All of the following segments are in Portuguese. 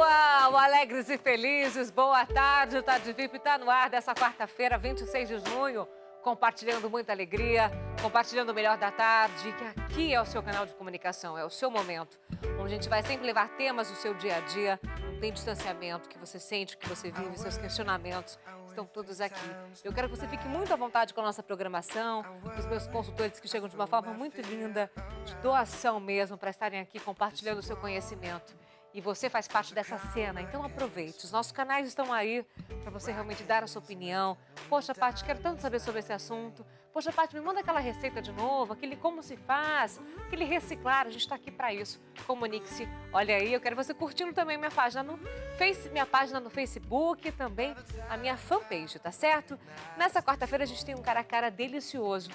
pessoal, alegres e felizes, boa tarde, o Tarde VIP está no ar dessa quarta-feira, 26 de junho, compartilhando muita alegria, compartilhando o melhor da tarde, que aqui é o seu canal de comunicação, é o seu momento, onde a gente vai sempre levar temas do seu dia a dia, não tem distanciamento, que você sente, que você vive, seus questionamentos estão todos aqui. Eu quero que você fique muito à vontade com a nossa programação, os meus consultores que chegam de uma forma muito linda, de doação mesmo, para estarem aqui compartilhando o seu conhecimento. E você faz parte dessa cena, então aproveite. Os nossos canais estão aí para você realmente dar a sua opinião. Poxa, Paty, quero tanto saber sobre esse assunto. Poxa, Paty, me manda aquela receita de novo, aquele como se faz, aquele reciclar, a gente está aqui para isso. Comunique-se. Olha aí, eu quero você curtindo também minha página no Facebook e também a minha fanpage, tá certo? Nessa quarta-feira a gente tem um cara a cara delicioso.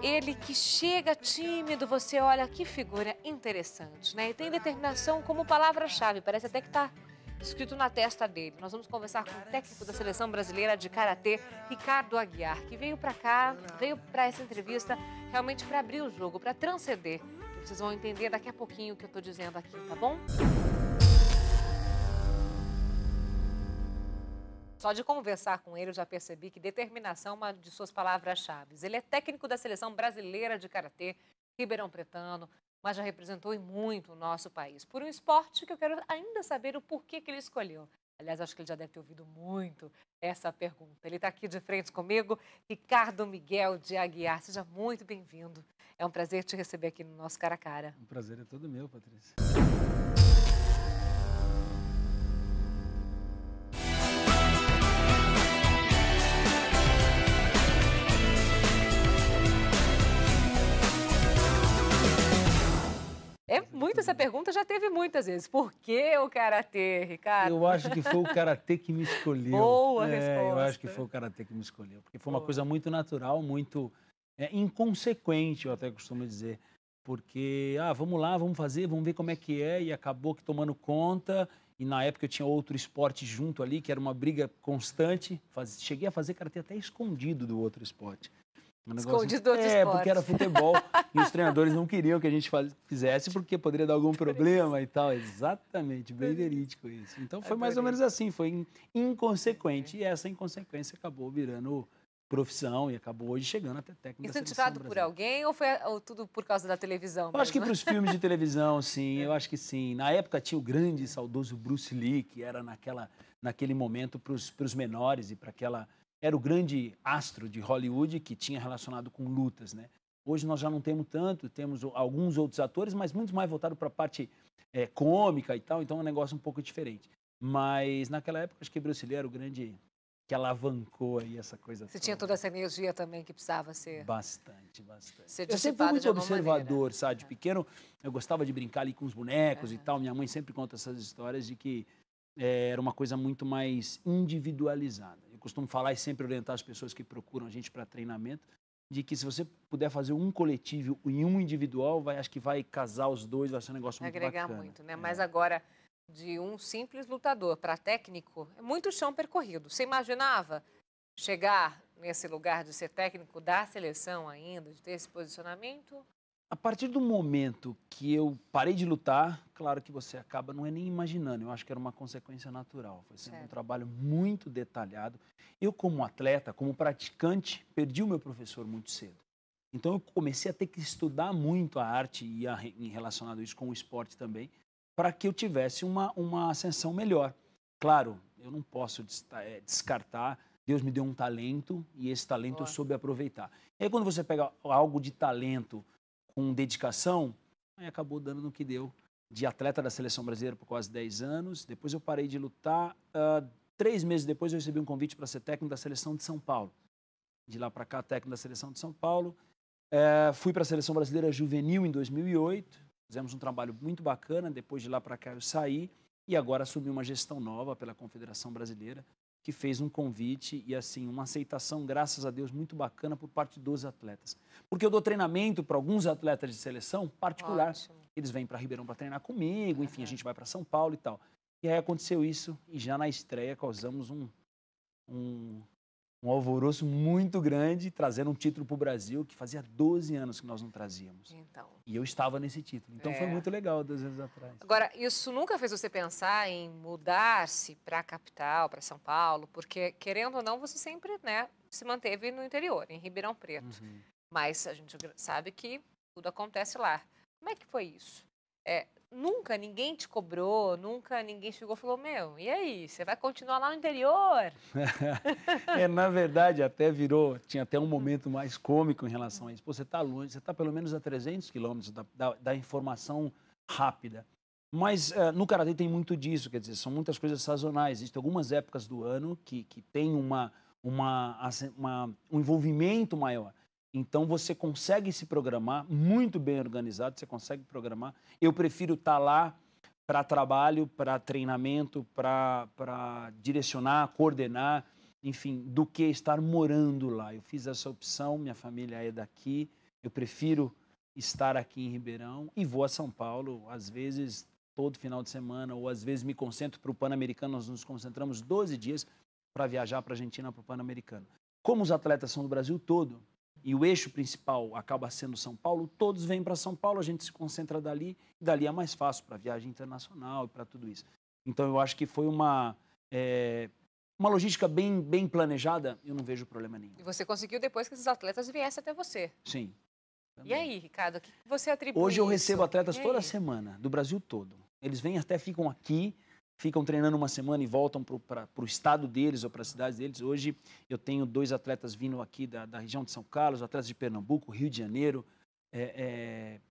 Ele que chega tímido, você olha que figura interessante, né? E tem determinação como palavra-chave, parece até que está escrito na testa dele. Nós vamos conversar com o técnico da Seleção Brasileira de Karatê, Ricardo Aguiar, que veio para cá, veio para essa entrevista realmente para abrir o jogo, para transcender. E vocês vão entender daqui a pouquinho o que eu estou dizendo aqui, tá bom? Só de conversar com ele, eu já percebi que determinação é uma de suas palavras-chave. Ele é técnico da Seleção Brasileira de Karatê, Ribeirão Pretano, mas já representou muito o nosso país. Por um esporte que eu quero ainda saber o porquê que ele escolheu. Aliás, acho que ele já deve ter ouvido muito essa pergunta. Ele está aqui de frente comigo, Ricardo Miguel de Aguiar. Seja muito bem-vindo. É um prazer te receber aqui no nosso Cara a Cara. O prazer é todo meu, Patrícia. É muito, essa pergunta já teve muitas vezes. Por que o Karatê, Ricardo? Eu acho que foi o Karatê que me escolheu. Boa resposta. Eu acho que foi o Karatê que me escolheu. Porque foi uma coisa muito natural, muito inconsequente, eu até costumo dizer. Porque, vamos lá, vamos fazer, vamos ver como é que é. E acabou que tomando conta. E na época eu tinha outro esporte junto ali, que era uma briga constante. Cheguei a fazer Karatê até escondido do outro esporte. Escondido do outro esporte. Porque era futebol e os treinadores não queriam que a gente fizesse porque poderia dar algum problema e tal. Exatamente, bem verídico isso. Então foi mais ou menos assim, foi inconsequente. E essa inconsequência acabou virando profissão e acabou hoje chegando até técnico da Seleção Incentivado por Brasileira. alguém ou foi tudo por causa da televisão? Eu acho que para os filmes de televisão, sim, eu acho que sim. Na época tinha o grande e saudoso Bruce Lee, que era naquele momento para os menores e para aquela... Era o grande astro de Hollywood que tinha relacionado com lutas, né? Hoje nós já não temos tanto, temos alguns outros atores, mas muito mais voltado para a parte cômica e tal, então é um negócio um pouco diferente. Mas naquela época, acho que Bruce Lee era o grande que alavancou aí essa coisa. Você tinha toda essa energia também que precisava ser... Bastante. Ser Eu sempre fui muito observador, maneira. sabe? De pequeno, eu gostava de brincar ali com os bonecos e tal. Minha mãe sempre conta essas histórias de que era uma coisa muito mais individualizada. Eu costumo falar e sempre orientar as pessoas que procuram a gente para treinamento, de que se você puder fazer um coletivo e um individual, acho que vai casar os dois, vai ser um negócio muito agregar bacana. muito, né? Mas agora, de um simples lutador para técnico, é muito chão percorrido. Você imaginava chegar nesse lugar de ser técnico da seleção ainda, de ter esse posicionamento? A partir do momento que eu parei de lutar, claro que você acaba, não é nem imaginando, eu acho que era uma consequência natural. Foi sempre um trabalho muito detalhado. Eu, como atleta, como praticante, perdi o meu professor muito cedo. Então, eu comecei a ter que estudar muito a arte e relacionado isso com o esporte também, para que eu tivesse uma ascensão melhor. Claro, eu não posso descartar, Deus me deu um talento e esse talento eu soube aproveitar. E aí, quando você pega algo de talento com dedicação, aí acabou dando no que deu. De atleta da Seleção Brasileira por quase 10 anos, depois eu parei de lutar. 3 meses depois eu recebi um convite para ser técnico da Seleção de São Paulo. De lá para cá, técnico da Seleção de São Paulo. Fui para a Seleção Brasileira Juvenil em 2008, fizemos um trabalho muito bacana, depois de lá para cá eu saí e agora assumi uma gestão nova pela Confederação Brasileira, que fez um convite e, assim, uma aceitação, graças a Deus, muito bacana por parte dos atletas. Porque eu dou treinamento para alguns atletas de seleção particular. Ótimo. Eles vêm para Ribeirão para treinar comigo, enfim, a gente vai para São Paulo e tal. E aí aconteceu isso e já na estreia causamos um um alvoroço muito grande, trazendo um título para o Brasil que fazia 12 anos que nós não trazíamos. Então. E eu estava nesse título. Então foi muito legal 2 anos atrás. Agora, isso nunca fez você pensar em mudar-se para a capital, para São Paulo? Porque, querendo ou não, você sempre, né, se manteve no interior, em Ribeirão Preto. Mas a gente sabe que tudo acontece lá. Como é que foi isso? Nunca ninguém te cobrou, nunca ninguém chegou e falou, meu, e aí, você vai continuar lá no interior? Na verdade, tinha até um momento mais cômico em relação a isso. Pô, você está longe, você está pelo menos a 300 quilômetros da informação rápida. Mas no Karatê tem muito disso, quer dizer, são muitas coisas sazonais. Existem algumas épocas do ano que tem um envolvimento maior. Então, você consegue se programar, muito bem organizado, você consegue programar. Eu prefiro estar lá para trabalho, para treinamento, para direcionar, coordenar, enfim, do que estar morando lá. Eu fiz essa opção, minha família é daqui, eu prefiro estar aqui em Ribeirão e vou a São Paulo, às vezes, todo final de semana, ou às vezes me concentro para o Pan-Americano, nós nos concentramos 12 dias para viajar para a Argentina para o Pan-Americano. Como os atletas são do Brasil todo, e o eixo principal acaba sendo São Paulo, todos vêm para São Paulo, a gente se concentra dali, e dali é mais fácil para viagem internacional e para tudo isso. Então, eu acho que foi uma logística bem planejada, eu não vejo problema nenhum. E você conseguiu depois que esses atletas viessem até você? Sim. Também. E aí, Ricardo, o que você atribui Hoje eu isso? recebo atletas toda semana, do Brasil todo. Eles vêm até, ficam aqui, ficam treinando uma semana e voltam para o estado deles ou para as cidades deles. Hoje eu tenho 2 atletas vindo aqui da região de São Carlos, atletas de Pernambuco, Rio de Janeiro,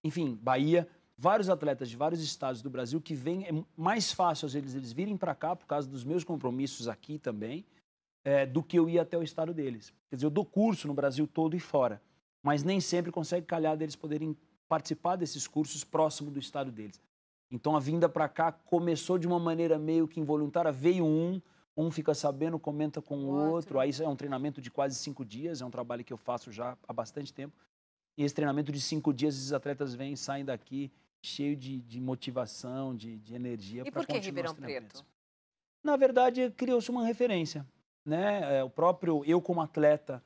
enfim, Bahia. Vários atletas de vários estados do Brasil que vêm. É mais fácil às vezes eles virem para cá por causa dos meus compromissos aqui também, do que eu ir até o estado deles. Quer dizer, eu dou curso no Brasil todo e fora, mas nem sempre consegue calhar deles poderem participar desses cursos próximo do estado deles. Então, a vinda para cá começou de uma maneira meio que involuntária. Veio um fica sabendo, comenta com o outro. Aí é um treinamento de quase 5 dias, é um trabalho que eu faço já há bastante tempo. E esse treinamento de 5 dias, esses atletas vêm e saem daqui cheio de motivação, de energia. E por que Ribeirão Preto? Na verdade, criou-se uma referência, né? Eu como atleta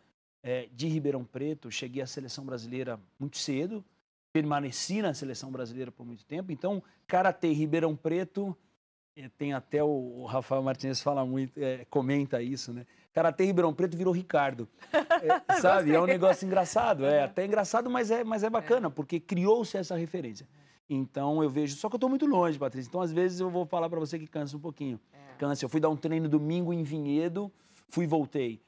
de Ribeirão Preto, cheguei à seleção brasileira muito cedo, permaneci na seleção brasileira por muito tempo. Então, Karatê Ribeirão Preto, tem até o Rafael Martinez fala muito, comenta isso, né? Karatê Ribeirão Preto virou Ricardo, sabe? É um negócio engraçado, até engraçado, mas é bacana, porque criou-se essa referência. Então, eu vejo, só que eu estou muito longe, Patrícia, então às vezes eu vou falar para você que cansa um pouquinho. Cansa, eu fui dar um treino domingo em Vinhedo, fui e voltei.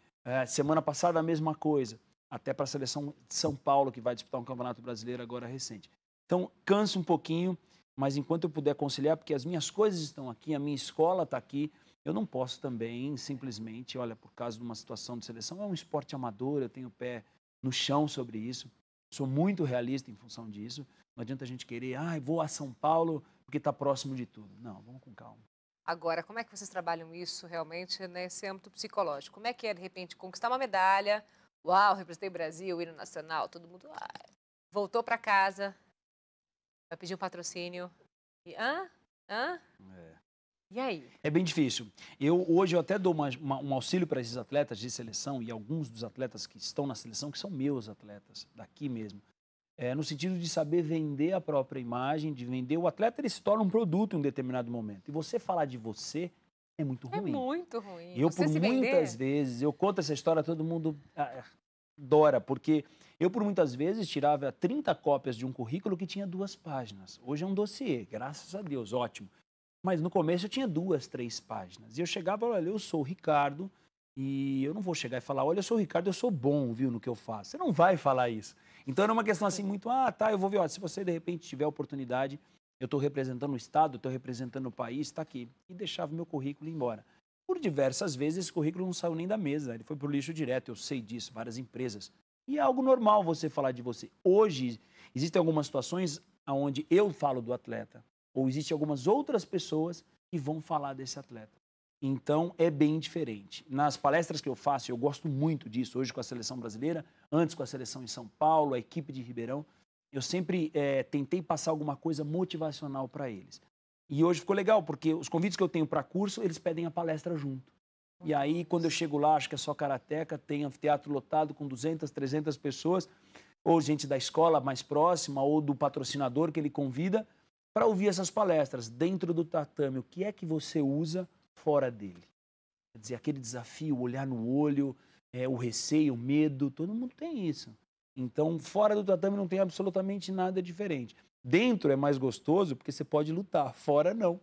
Semana passada a mesma coisa. Até para a seleção de São Paulo, que vai disputar um campeonato brasileiro agora recente. Então, cansa um pouquinho, mas enquanto eu puder conciliar, porque as minhas coisas estão aqui, a minha escola está aqui, eu não posso também simplesmente, olha, por causa de uma situação de seleção, é um esporte amador, eu tenho o pé no chão sobre isso, sou muito realista em função disso, não adianta a gente querer, vou a São Paulo porque está próximo de tudo. Não, vamos com calma. Agora, como é que vocês trabalham isso realmente nesse âmbito psicológico? Como é que é, de repente, conquistar uma medalha? Uau, representei o Brasil, hino nacional, todo mundo voltou para casa, vai pedir um patrocínio. E, E aí? É bem difícil. Hoje eu até dou um auxílio para esses atletas de seleção e alguns dos atletas que estão na seleção, que são meus atletas, daqui mesmo. No sentido de saber vender a própria imagem, de vender o atleta, ele se torna um produto em um determinado momento. E você falar de você é muito ruim. É muito ruim. Eu, por muitas vezes, eu conto essa história, todo mundo adora, porque eu, por muitas vezes, tirava 30 cópias de um currículo que tinha 2 páginas. Hoje é um dossiê, graças a Deus, ótimo. Mas no começo eu tinha 2, 3 páginas. E eu chegava e falava, olha, eu sou o Ricardo, e eu não vou chegar e falar, olha, eu sou o Ricardo, eu sou bom, viu, no que eu faço. Você não vai falar isso. Então era uma questão assim muito, eu vou ver, olha, se você de repente tiver oportunidade, eu estou representando o Estado, estou representando o país, está aqui. E deixava o meu currículo ir embora. Por diversas vezes esse currículo não saiu nem da mesa, ele foi para o lixo direto, eu sei disso, várias empresas. E é algo normal você falar de você. Hoje, existem algumas situações onde eu falo do atleta, ou existem algumas outras pessoas que vão falar desse atleta. Então, é bem diferente. Nas palestras que eu faço, eu gosto muito disso, hoje com a seleção brasileira, antes com a seleção em São Paulo, a equipe de Ribeirão, eu sempre tentei passar alguma coisa motivacional para eles. E hoje ficou legal, porque os convites que eu tenho para curso, eles pedem a palestra junto. E aí, quando eu chego lá, acho que é só karateca, tem anfiteatro lotado com 200, 300 pessoas, ou gente da escola mais próxima, ou do patrocinador que ele convida, para ouvir essas palestras dentro do tatame. O que é que você usa fora dele? Quer dizer, aquele desafio, o olhar no olho, o receio, o medo, todo mundo tem isso. Então, fora do tatame não tem absolutamente nada diferente. Dentro é mais gostoso porque você pode lutar, fora não.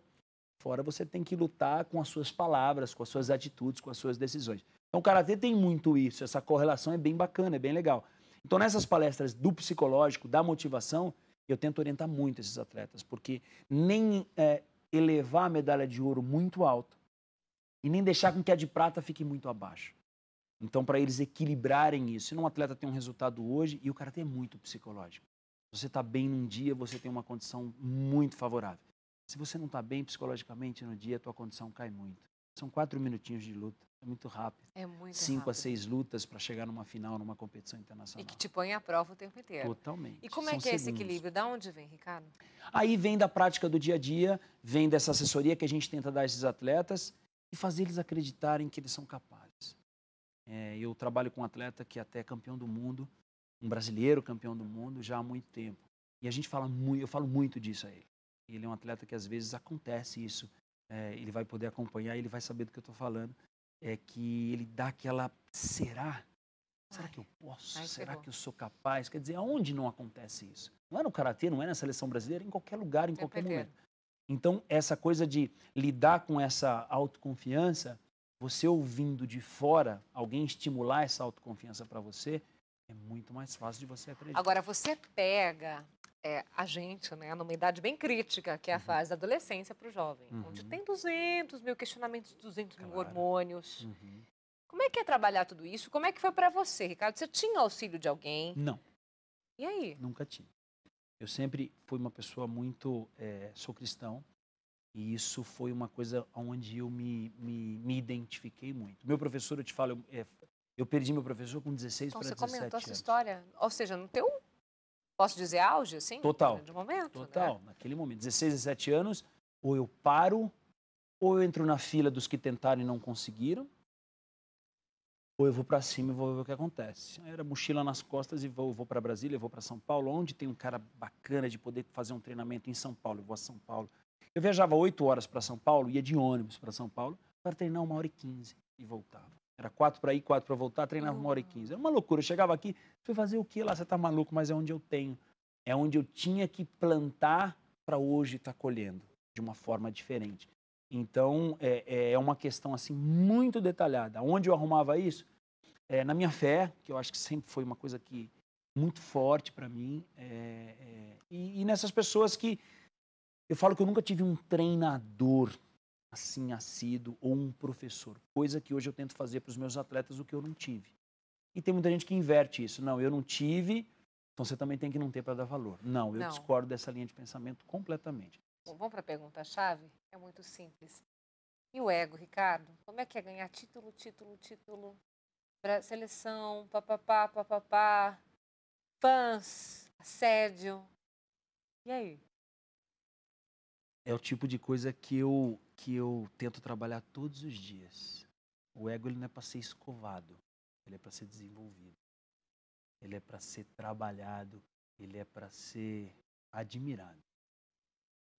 Fora você tem que lutar com as suas palavras, com as suas atitudes, com as suas decisões. Então o karatê tem muito isso, essa correlação é bem bacana, é bem legal. Então nessas palestras do psicológico, da motivação, eu tento orientar muito esses atletas, porque nem elevar a medalha de ouro muito alto e nem deixar com que a de prata fique muito abaixo. Então para eles equilibrarem isso, se um atleta tem um resultado hoje, e o karatê é muito psicológico. Você está bem num dia, você tem uma condição muito favorável. Se você não está bem psicologicamente no dia, a tua condição cai muito. São 4 minutinhos de luta, é muito rápido. É muito 5 rápido. a 6 lutas para chegar numa final, numa competição internacional. E que te põe à prova o tempo inteiro. Totalmente. E como é São que é esse segundos. equilíbrio? Da onde vem, Ricardo? Aí vem da prática do dia a dia, vem dessa assessoria que a gente tenta dar a esses atletas e fazer eles acreditarem que eles são capazes. Eu trabalho com um atleta que até é campeão do mundo, um brasileiro campeão do mundo já há muito tempo. E a gente eu falo muito disso a ele. Ele é um atleta que às vezes acontece isso, ele vai poder acompanhar, ele vai saber do que eu estou falando, que ele dá aquela, será que eu posso? Será que eu sou capaz? Quer dizer, aonde não acontece isso? Não é no karatê, não é na seleção brasileira, em qualquer lugar, em qualquer momento. Então, essa coisa de lidar com essa autoconfiança, você ouvindo de fora, alguém estimular essa autoconfiança para você, é muito mais fácil de você acreditar. Agora, você pega a gente, né, numa idade bem crítica, que é a fase da adolescência para o jovem, onde tem 200 mil questionamentos, 200 mil hormônios. Como é que é trabalhar tudo isso? Como é que foi para você, Ricardo? Você tinha auxílio de alguém? Não. E aí? Nunca tive. Eu sempre fui uma pessoa muito... sou cristão, e isso foi uma coisa onde eu me identifiquei muito. Meu professor, eu te falo, eu perdi meu professor com 16 para 17 anos. Você comentou essa história, ou seja, no teu, posso dizer, auge, assim? Total. De momento, Total, né? naquele momento. 16, 17 anos, ou eu paro, ou eu entro na fila dos que tentaram e não conseguiram, ou eu vou para cima e vou ver o que acontece. Era mochila nas costas e vou para Brasília, eu vou para São Paulo, onde tem um cara bacana de poder fazer um treinamento em São Paulo, eu vou a São Paulo. Eu viajava 8 horas para São Paulo, ia de ônibus para São Paulo, para treinar 1h15 e voltava. Era 4 para ir, 4 para voltar, treinava 1h15. Era uma loucura. Eu chegava aqui, fui fazer o quê lá? Você tá maluco, mas é onde eu tenho. É onde eu tinha que plantar para hoje estar colhendo de uma forma diferente. Então, é uma questão assim muito detalhada. Onde eu arrumava isso? Na minha fé, que eu acho que sempre foi uma coisa que muito forte para mim. E nessas pessoas que... Eu falo que eu nunca tive um treinador assim assíduo ou um professor. Coisa que hoje eu tento fazer para os meus atletas o que eu não tive. E tem muita gente que inverte isso. Não, eu não tive, então você também tem que não ter para dar valor. Não, eu discordo dessa linha de pensamento completamente. Bom, vamos para a pergunta-chave? É muito simples. E o ego, Ricardo? Como é que é ganhar título, para seleção, papapá, fãs, assédio? E aí? É o tipo de coisa que eu tento trabalhar todos os dias. O ego ele não é para ser escovado, ele é para ser desenvolvido. Ele é para ser trabalhado, ele é para ser admirado.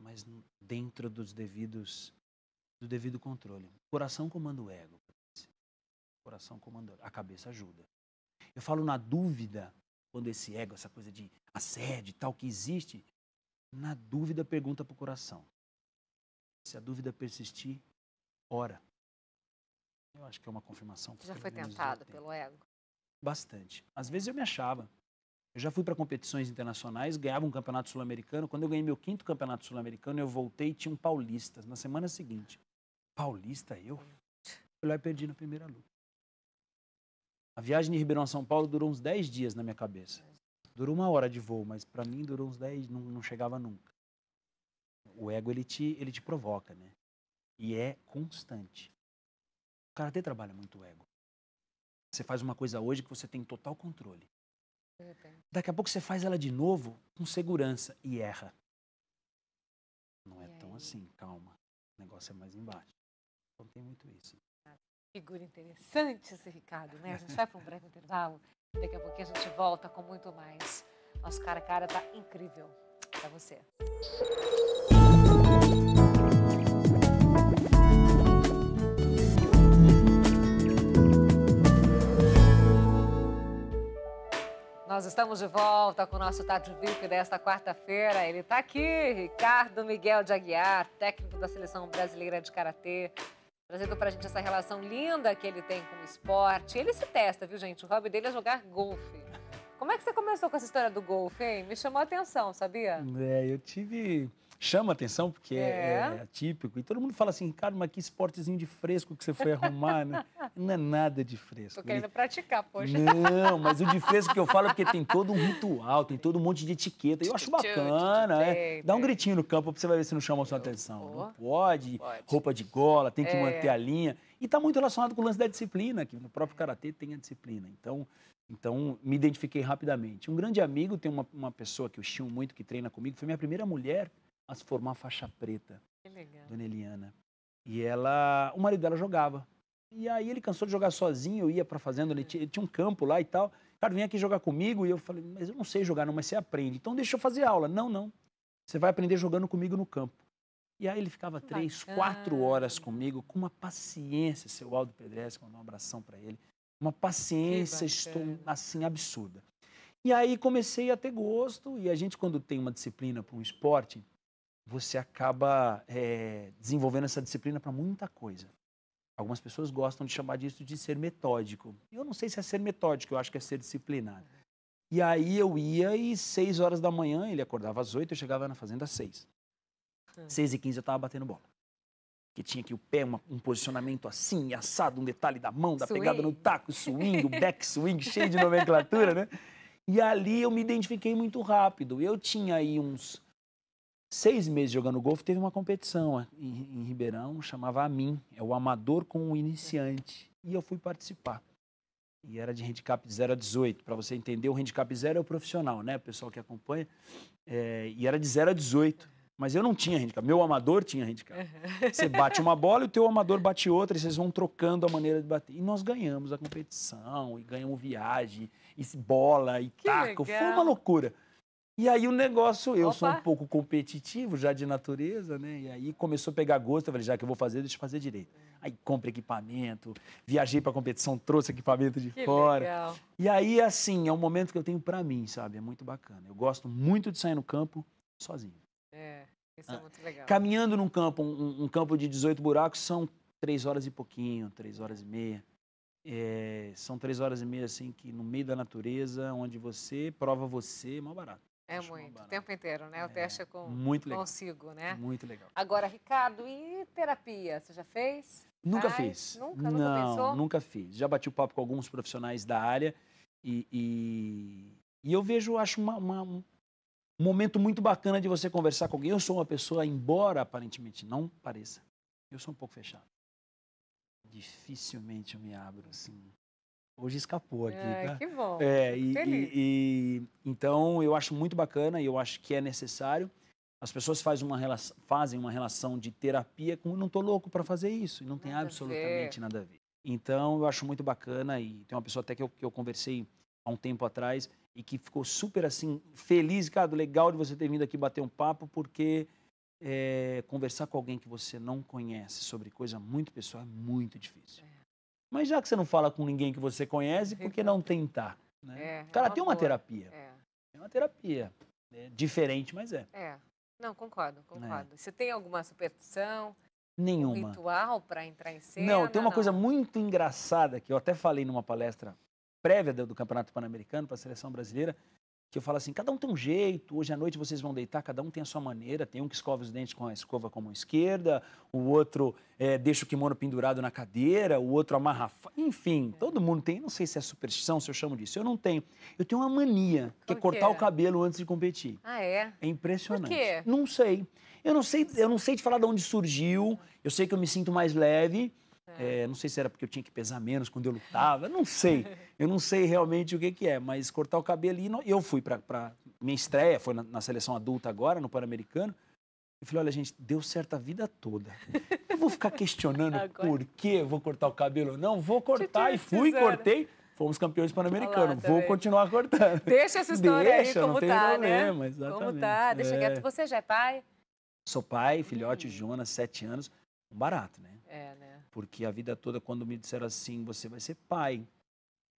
Mas dentro do devido controle. O coração comanda o ego. O coração comanda, a cabeça ajuda. Eu falo na dúvida, quando esse ego, essa coisa de assédio e tal que existe, na dúvida pergunta para o coração. Se a dúvida persistir, ora. Eu acho que é uma confirmação. Você já foi tentado pelo ego? Bastante. Às vezes eu me achava. Eu já fui para competições internacionais, ganhava um campeonato sul-americano. Quando eu ganhei meu 5º campeonato sul-americano, eu voltei e tinha um paulista na semana seguinte. Paulista, eu? Fui lá e perdi na primeira luta. A viagem de Ribeirão a São Paulo durou uns 10 dias na minha cabeça. Durou 1 hora de voo, mas para mim durou uns 10, não chegava nunca. O ego, ele te provoca, né? E é constante. O karatê trabalha muito o ego. Você faz uma coisa hoje que você tem total controle. Daqui a pouco você faz ela de novo com segurança e erra. Não é tão assim, calma. O negócio é mais embaixo. Então tem muito isso. Figura interessante esse Ricardo, né? A gente vai para um breve intervalo. Daqui a pouquinho a gente volta com muito mais. Nosso cara a cara tá incrível para você. Nós estamos de volta com o nosso Tarde VIP desta quarta-feira. Ele está aqui, Ricardo Miguel de Aguiar, técnico da Seleção Brasileira de Karatê, trazendo pra gente essa relação linda que ele tem com o esporte. Ele se testa, viu, gente? O hobby dele é jogar golfe. Como é que você começou com essa história do golfe, hein? Me chamou a atenção, sabia? Eu tive... Chama atenção, porque é atípico. E todo mundo fala assim, Ricardo, mas que esportezinho de fresco que você foi arrumar, né? Não é nada de fresco. Tô querendo praticar, poxa. Não, mas o de fresco que eu falo é porque tem todo um ritual, tem todo um monte de etiqueta. Eu acho bacana, Dá um gritinho no campo pra você ver se não chama a sua atenção. Não pode, roupa de gola, tem que manter a linha. E tá muito relacionado com o lance da disciplina, que no próprio karatê tem a disciplina. Então, me identifiquei rapidamente. Um grande amigo, tem uma pessoa que eu estimo muito, que treina comigo, foi minha primeira mulher a se formar faixa preta. Que legal. Dona Eliana. E o marido dela jogava. E aí ele cansou de jogar sozinho, eu ia pra fazenda, ele tinha um campo lá e tal. Cara, vem aqui jogar comigo. E eu falei, mas eu não sei jogar não, mas você aprende. Então deixa eu fazer aula. Não. Você vai aprender jogando comigo no campo. E aí ele ficava 3, 4 horas comigo, com uma paciência, seu Aldo Pedreschi, mandar um abração pra ele. Uma paciência, assim, absurda. E aí comecei a ter gosto, e a gente, quando tem uma disciplina para um esporte, você acaba desenvolvendo essa disciplina para muita coisa. Algumas pessoas gostam de chamar disso de ser metódico. Eu não sei se é ser metódico, eu acho que é ser disciplinado. E aí eu ia e 6 horas da manhã, ele acordava às 8, eu chegava na fazenda às 6. 6h15 eu estava batendo bola. Que tinha aqui o pé, um posicionamento assim, assado, um detalhe da mão, da pegada no taco, swing, o back swing, cheio de nomenclatura, né? E ali eu me identifiquei muito rápido. Eu tinha aí uns 6 meses jogando golfe, teve uma competição em Ribeirão, chamava AMIN, é o amador com o iniciante. E eu fui participar. E era de handicap de 0 a 18. Para você entender, o handicap 0 é o profissional, né? O pessoal que acompanha. E era de 0 a 18. Mas eu não tinha handicap, meu amador tinha handicap. Você bate uma bola e o teu amador bate outra, e vocês vão trocando a maneira de bater. E nós ganhamos a competição, e ganhamos viagem, e bola, e taco. Foi uma loucura. E aí o negócio, eu sou um pouco competitivo já de natureza, né? E aí começou a pegar gosto, eu falei, já que eu vou fazer, deixa eu fazer direito. Aí compra equipamento, viajei pra competição, trouxe equipamento de fora. Legal. E aí, assim, é um momento que eu tenho pra mim, sabe? É muito bacana. Eu gosto muito de sair no campo sozinho. Isso é muito legal. Caminhando num campo, um campo de 18 buracos, são 3 horas e pouquinho, 3 horas e meia. São 3 horas e meia, assim, que no meio da natureza, onde você prova você, mal barato. Muito, o tempo inteiro, né? O teste é muito legal. consigo, né? Muito legal. Agora, Ricardo, e terapia? Você já fez? Nunca fiz. Nunca pensou? Nunca fiz. Já bati o papo com alguns profissionais da área e eu vejo, acho um momento muito bacana de você conversar com alguém. Eu sou uma pessoa, embora aparentemente não pareça, eu sou um pouco fechado. Dificilmente eu me abro, assim. Hoje escapou aqui, tá? Que bom. Então, eu acho muito bacana e eu acho que é necessário. As pessoas fazem uma relação de terapia com não tô louco para fazer isso. E não tem absolutamente nada a ver. Então, eu acho muito bacana e tem uma pessoa até que eu conversei há um tempo atrás e que ficou super, assim, feliz, cara, legal de você ter vindo aqui bater um papo, porque conversar com alguém que você não conhece sobre coisa muito pessoal é muito difícil. Mas já que você não fala com ninguém que você conhece, por que não tentar? Né? Cara, tem uma terapia. É uma terapia. É diferente, mas é. Não, concordo. Você tem alguma superstição? Nenhuma. Um ritual para entrar em cena? Não, tem uma coisa muito engraçada que eu até falei numa palestra prévia do Campeonato Pan-Americano para a Seleção Brasileira, que eu falo assim, cada um tem um jeito, hoje à noite vocês vão deitar, cada um tem a sua maneira, tem um que escova os dentes com a escova com a mão esquerda, o outro deixa o kimono pendurado na cadeira, o outro amarra, enfim, todo mundo tem, não sei se é superstição, se eu chamo disso, eu não tenho. Eu tenho uma mania, que é cortar o cabelo antes de competir. Ah, é? É impressionante. Por quê? Não sei. Eu não sei te falar de onde surgiu, eu sei que eu me sinto mais leve, não sei se era porque eu tinha que pesar menos quando eu lutava, não sei. Eu não sei realmente o que é, mas cortar o cabelo... Eu fui para minha estreia, foi na seleção adulta agora, no Pan-Americano, Eu falei, olha, gente, deu certo a vida toda. Eu vou ficar questionando Agora. por que eu vou cortar o cabelo ou não? Vou cortar. E fui, fizeram. cortei. Fomos campeões pan-americanos. Olha lá, Vou tá continuar cortando. Deixa essa história aí Deixa, como não tem tá, problema, né? exatamente. Como tá, deixa quieto. Você já é pai? Sou pai, filhote, Jonas, 7 anos. Um barato, né? É, né? Porque a vida toda, quando me disseram assim, você vai ser pai.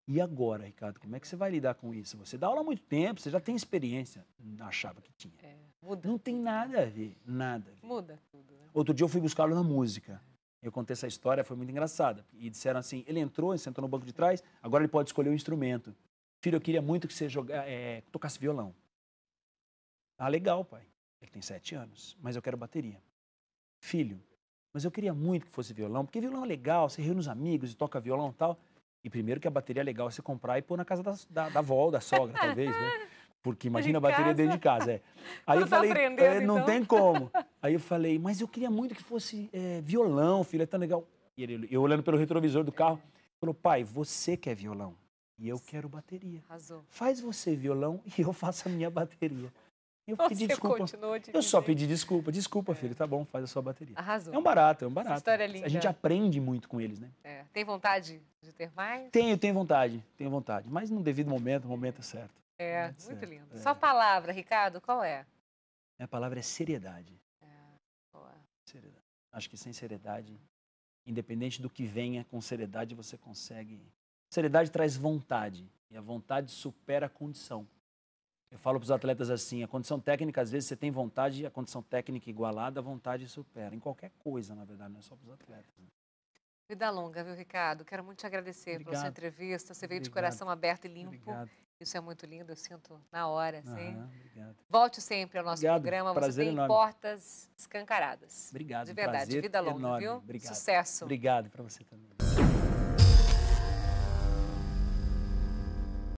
E agora, Ricardo, como é que você vai lidar com isso? Você dá aula há muito tempo, você já tem experiência. Não achava que tinha. Muda. Não tem nada a ver, nada a ver. Muda tudo, né? Outro dia eu fui buscá-lo na música. Eu contei essa história, foi muito engraçada. E disseram assim, ele entrou, ele sentou no banco de trás, agora ele pode escolher o instrumento. Filho, eu queria muito que você tocasse violão. Ah, legal, pai. Ele tem 7 anos, mas eu quero bateria. Filho, mas eu queria muito que fosse violão, porque violão é legal, você reúne os amigos e toca violão e tal. E primeiro que a bateria é legal você comprar e pôr na casa da avó ou da sogra, talvez, né? Porque imagina a bateria dentro de casa. Aí eu falei, não então? tem como. Aí eu falei, mas eu queria muito que fosse violão, filho, é tão legal. E eu olhando pelo retrovisor do carro, falou, pai, você quer violão e eu quero bateria. Arrasou. Faz você violão e eu faço a minha bateria. Eu pedi Você desculpa. Eu só pedi desculpa. Desculpa, filho, tá bom, faz a sua bateria. Arrasou. É um barato, é um barato. Essa história é linda. A gente aprende muito com eles, né? Tem vontade de ter mais? Tenho vontade. Mas no devido momento, o momento é certo. Muito certo, lindo. Sua palavra, Ricardo, qual é? Minha palavra é seriedade. Boa. Seriedade. Acho que sem seriedade, independente do que venha, com seriedade você consegue. Seriedade traz vontade. E a vontade supera a condição. Eu falo para os atletas assim, a condição técnica, às vezes você tem vontade, a condição técnica igualada, a vontade supera. Em qualquer coisa, na verdade, não é só para os atletas. Né? Vida longa, viu, Ricardo? Quero muito te agradecer pela sua entrevista. Você veio de coração aberto e limpo. Obrigado. Isso é muito lindo, eu sinto na hora, assim. Obrigado. Volte sempre ao nosso programa. Você tem portas escancaradas. Obrigado. De verdade, vida longa, enorme. viu? Obrigado. Sucesso. Obrigado para você também.